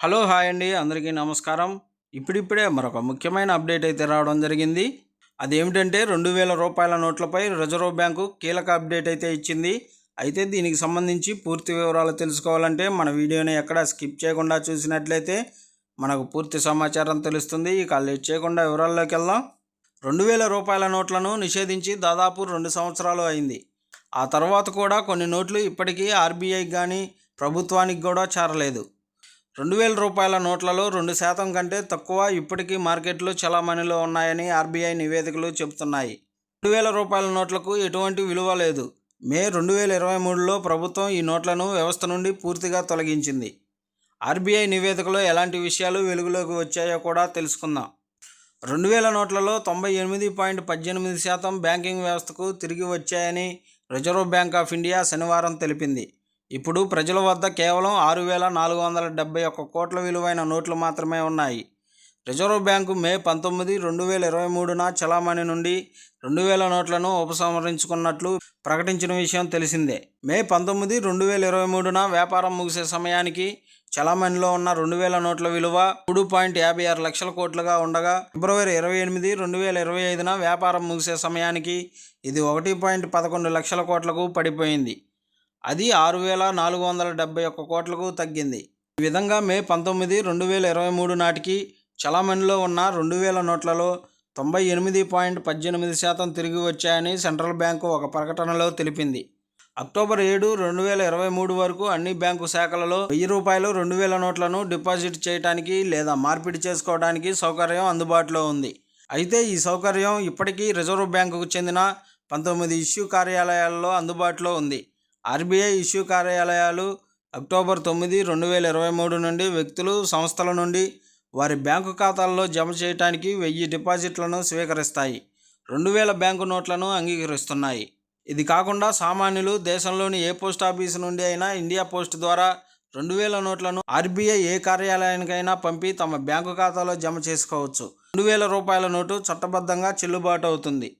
Hello hi అండి, అందరికీ నమస్కారం. ఇప్పుడిప్పుడే మరొక ముఖ్యమైన అప్డేట్ అయితే రావడం జరిగింది. అదేమిటంటే 2000 రూపాయల నోట్లపై రిజర్వ్ బ్యాంకు కీలక అప్డేట్ అయితే ఇచ్చింది. అయితే దీనికి సంబంధించి పూర్తి వివరాలు తెలుసుకోవాలంటే మన వీడియోని ఎక్కడ స్కిప్ చేయకుండా చూసినట్లయితే మనకు పూర్తి సమాచారం తెలుస్తుంది. ఇక లేట్ చేయకుండా వివరాల్లోకి వెళ్దాం. 2000 రూపాయల నోట్లను నిషేధించి దాదాపు 2 సంవత్సరాలు అయింది. ఆ తర్వాత కూడా కొన్ని నోట్లు ఇప్పటికీ ఆర్బీఐకి కానీ ప్రభుత్వానికి కూడా చేరలేదు. 2000 రూపాయల నోట్లలో 2% కంటే తక్కువ ఇప్పటికీ మార్కెట్లో చలామణిలో ఉన్నాయని ఆర్బీఐ నివేదికలు చెబుతున్నాయి. 2000 రూపాయల నోట్లకు ఎటువంటి విలువ లేదు. మే 2023లో ప్రభుత్వం ఈ నోట్లను వ్యవస్థ నుండి పూర్తిగా తొలగించింది. ఆర్బీఐ నివేదికలో ఎలాంటి విషయాలు వెలుగులోకి వచ్చాయో కూడా తెలుసుకుందాం. 2000 నోట్లలో 98.18% బ్యాంకింగ్ వ్యవస్థకు తిరిగి వచ్చాయని రిజర్వ్ బ్యాంక్ ఆఫ్ ఇండియా శనివారం తెలిపింది. ఇప్పుడు ప్రజల వద్ద కేవలం 6,471 కోట్ల విలువైన నోట్లు మాత్రమే ఉన్నాయి. రిజర్వ్ బ్యాంకు మే 19, 2023న చలామణి నుండి 2000 నోట్లను ఉపసంహరించుకున్నట్లు ప్రకటించిన విషయం తెలిసిందే. మే 19, 2023న వ్యాపారం ముగిసే సమయానికి చలామణిలో ఉన్న 2000 నోట్ల విలువ 3.56 లక్షల కోట్లుగా ఉండగా ఫిబ్రవరి 28, 2025న వ్యాపారం ముగిసే సమయానికి ఇది 1.11 లక్షల కోట్లకు పడిపోయింది. అది 6,471 కోట్లకు తగ్గింది. ఈ విధంగా మే 19, 2023 నాటికి చలామణిలో ఉన్న 2000 నోట్లలో 98.18% తిరిగి వచ్చాయని సెంట్రల్ బ్యాంకు ఒక ప్రకటనలో తెలిపింది. అక్టోబర్ 7, 2023 వరకు అన్ని బ్యాంకు శాఖలలో ₹1000, 2000 నోట్లను డిపాజిట్ చేయడానికి లేదా మార్పిడి చేసుకోవడానికి సౌకర్యం అందుబాటులో ఉంది. అయితే ఈ సౌకర్యం ఇప్పటికీ రిజర్వ్ బ్యాంకుకు చెందిన 19 ఇష్యూ కార్యాలయాల్లో అందుబాటులో ఉంది. ఆర్బీఐ ఇష్యూ కార్యాలయాలు అక్టోబర్ 9, 2023 నుండి వ్యక్తులు, సంస్థల నుండి వారి బ్యాంకు ఖాతాల్లో జమ చేయడానికి 1000 డిపాజిట్లను స్వీకరిస్తాయి. 2000 బ్యాంకు నోట్లను అంగీకరిస్తున్నాయి. ఇది కాకుండా సామాన్యులు దేశంలోని ఏ పోస్టాఫీసు నుండి అయినా ఇండియా పోస్ట్ ద్వారా 2000 నోట్లను ఆర్బీఐ ఏ కార్యాలయానికైనా పంపి తమ బ్యాంకు ఖాతాలో జమ చేసుకోవచ్చు. 2000 రూపాయల నోటు చట్టబద్ధంగా చెల్లుబాటు అవుతుంది.